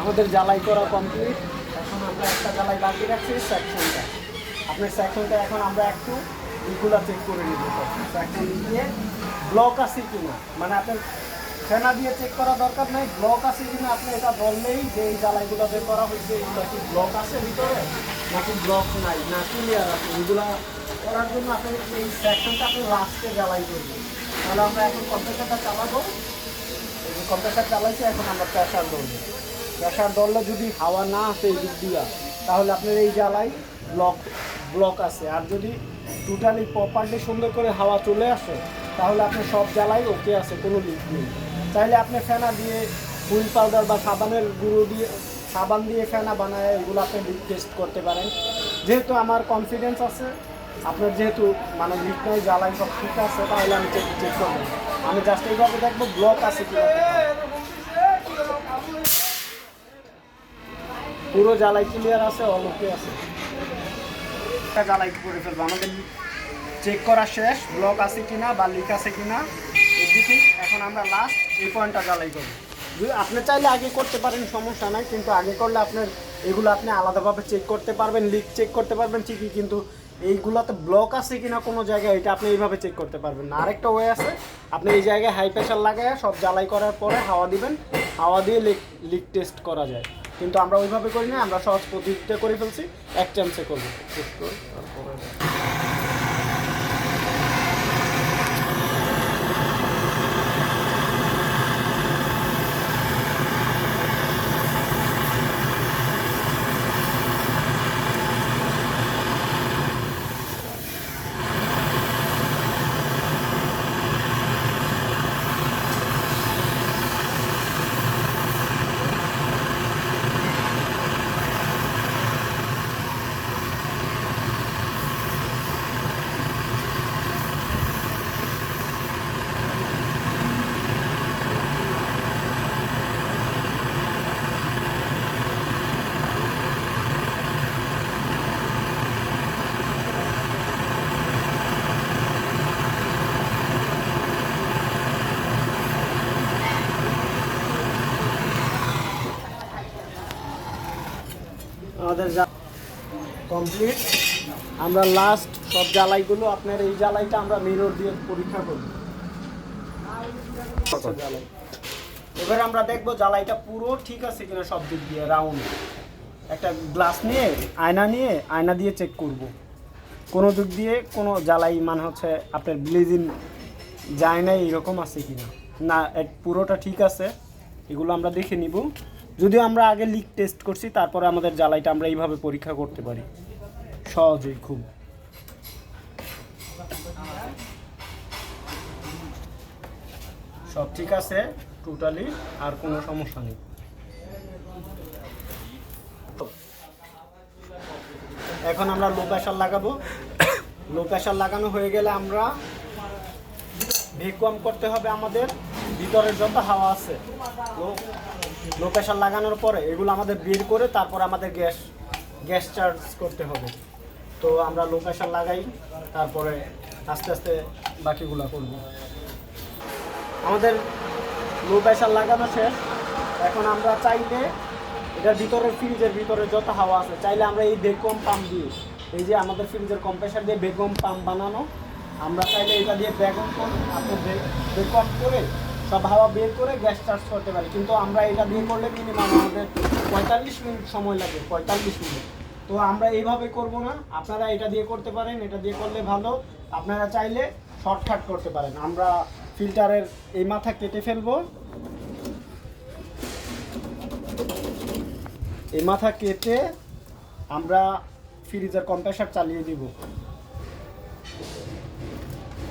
আমাদের জ্বালাই করা কমপ্লিট। এখন আমরা একটা জ্বালাই বাকি রাখছি, সেকশনটা। আপনার সেকশনটা এখন আমরা একটু ইগুলা চেক করে নিব। সেকশন দিয়ে ব্লক আছে কিনা, মানে আপনার ফেনা দিয়ে চেক করা দরকার নাই, ব্লক আছে কিনা আপনি এটা বললেই যে এই জ্বালাইগুলো বের করা হয়েছে এগুলো কি ব্লক আছে ভিতরে নাকি ব্লক নাই না ক্লিয়ার আছে। এগুলা করার জন্য আপনি এই সেকশনটা আপনি লাস্টে জ্বালাই করবেন। তাহলে আমরা এখন কম্প্রেসারটা চালাবো। এই যে কম্প্রেসার চালাইছি, এখন আমরা প্রেশার ধরবো। প্রেশার ধরলে যদি হাওয়া না আসে এই দিক দিয়া, তাহলে আপনার এই জ্বালাই ব্লক আছে। আর যদি টোটালি প্রপারলি সুন্দর করে হাওয়া চলে আসে, তাহলে আপনার সব জ্বালাই ওকে আছে, কোনো লিক নেই। চাইলে আপনি ফেনা দিয়ে হুইল পাউডার বা সাবানের গুঁড়ো দিয়ে সাবান দিয়ে ফেনা বানায় এগুলো আপনি লিক টেস্ট করতে পারেন। যেহেতু আমার কনফিডেন্স আছে আপনার, যেহেতু মানে লিক নাই, জ্বালাই সব ঠিক আছে, তাহলে আমি চেক করবো। আমি জাস্ট এইভাবে দেখবো ব্লক আছে কিনা। পুরো জ্বালাই ক্লিয়ার আছে, অল ওকে আছে। একটা জ্বালাই করে ফেলবো, আমাদের চেক করা শেষ, ব্লক আছে কিনা বা লিক আছে কিনা এদিকে। এখন আমরা লাস্ট এই পয়েন্টটা জ্বালাই করবো। আপনি চাইলে আগে করতে পারেন, সমস্যা নাই, কিন্তু আগে করলে আপনার এগুলো আপনি আলাদাভাবে চেক করতে পারবেন, লিক চেক করতে পারবেন ঠিকই, কিন্তু এইগুলোতে ব্লক আছে কিনা কোনো জায়গায় এটা আপনি এইভাবে চেক করতে পারবেন না। আরেকটা ওয়ে আছে, আপনি এই জায়গায় হাই প্রেশার লাগায় সব জ্বালাই করার পরে হাওয়া দিবেন, হাওয়া দিয়ে লিক টেস্ট করা যায়, কিন্তু আমরা ওইভাবে করি না, আমরা সহজ পদ্ধতিতে করে ফেলছি, এক চান্সে করবো। আমাদের কমপ্লিট। আমরা লাস্ট সব জ্বালাইগুলো, আপনার এই জ্বালাইটা আমরা মিরর দিয়ে পরীক্ষা করব। এবার আমরা দেখবো জ্বালাইটা পুরো ঠিক আছে কিনা সব দিক দিয়ে। রাউন্ড একটা গ্লাস নিয়ে আয়না দিয়ে চেক করব কোনো দিক দিয়ে কোনো জ্বালাই মানে হচ্ছে আপনার ব্লিজিং যায় না এরকম আছে কিনা, না পুরোটা ঠিক আছে, এগুলো আমরা দেখে নিব। যদিও আমরা আগে লিক টেস্ট করছি, তারপরে আমাদের জ্বালাইটা আমরা এইভাবে পরীক্ষা করতে পারি সহজেই খুব। সব ঠিক আছে টোটালি, আর কোনো সমস্যা নেই। এখন আমরা লো প্রেশার লাগাবো। লো প্রেশার লাগানো হয়ে গেলে আমরা ভ্যাকুয়াম করতে হবে আমাদের ভিতরের যত হাওয়া আছে। লো প্রেশার লাগানোর পরে এগুলো আমাদের বের করে তারপর আমাদের গ্যাস চার্জ করতে হবে। তো আমরা লো প্রেশার লাগাই, তারপরে আস্তে আস্তে বাকিগুলো করব। আমাদের লো প্রেশার লাগানো শেষ। এখন আমরা চাইলে এটার ভিতরের ফ্রিজের ভিতরে যত হাওয়া আছে, চাইলে আমরা এই ভ্যাকুয়াম পাম্প দিয়ে, এই যে আমাদের ফ্রিজের কম্প্রেসার দিয়ে ভ্যাকুয়াম পাম্প বানানো, আমরা চাইলে এটা দিয়ে ভ্যাকুয়াম করে সব হাওয়া বের করে গ্যাস চার্জ করতে পারি। কিন্তু আমরা এটা দিয়ে করলে মিনিমাম আমাদের 45 মিনিট সময় লাগে, 45 মিনিট। তো আমরা এইভাবে করব না, আপনারা এটা দিয়ে করতে পারেন, এটা দিয়ে করলে ভালো। আপনারা চাইলে শর্টকাট করতে পারেন। আমরা ফিল্টারের এই মাথা কেটে ফেলবো, এই মাথা কেটে আমরা ফ্রিজের কম্প্রেসার চালিয়ে দিব।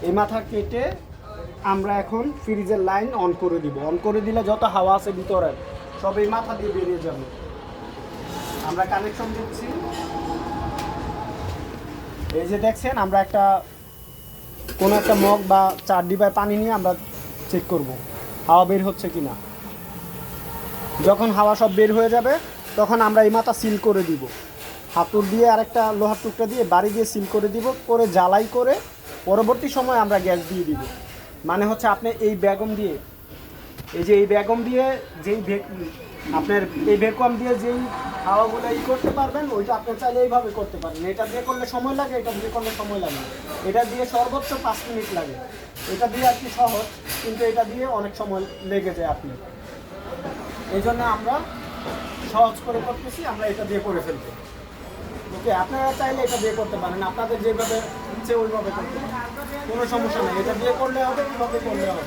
এই মাথা কেটে আমরা এখন ফ্রিজের লাইন অন করে দিব। অন করে দিলে যত হাওয়া আছে ভিতরে সব এই মাথা দিয়ে বেরিয়ে যাবে। আমরা কানেকশন দিচ্ছি, এই যে দেখছেন, আমরা কোনো একটা মগ বা 4 ডিবায় পানি নিয়ে আমরা চেক করব হাওয়া বের হচ্ছে কিনা। যখন হাওয়া সব বের হয়ে যাবে তখন আমরা এই মাথা সিল করে দিব, হাতুড় দিয়ে আরেকটা লোহার টুকরা দিয়ে বাড়ি দিয়ে সিল করে দিব, করে জ্বালাই করে পরবর্তী সময় আমরা গ্যাস দিয়ে দিব। মানে হচ্ছে আপনি এই বেগম দিয়ে এই যে এই ভ্যাকুয়াম দিয়ে আপনার এই ভ্যাকুয়াম দিয়ে যেই হাওয়াগুলো করতে পারবেন, ওইটা আপনি চাইলে এইভাবে করতে পারেন। এটা দিয়ে করলে সময় লাগে, এটা দিয়ে করলে সময় লাগে। এটা দিয়ে সর্বোচ্চ 5 মিনিট লাগে। এটা দিয়ে আর কি সহজ, কিন্তু এটা দিয়ে অনেক সময় লেগে যায় আপনি। এই জন্য আমরা সহজ করে করতেছি, আমরা এটা দিয়ে করে ফেলবো। ওকে, আপনারা চাইলে এটা দিয়ে করতে পারেন, আপনাদের যেভাবে ইচ্ছে ওইভাবে করতে পারেন, কোনো সমস্যা নেই। এটা দিয়ে করলে হবে, এইভাবে করলে হবে।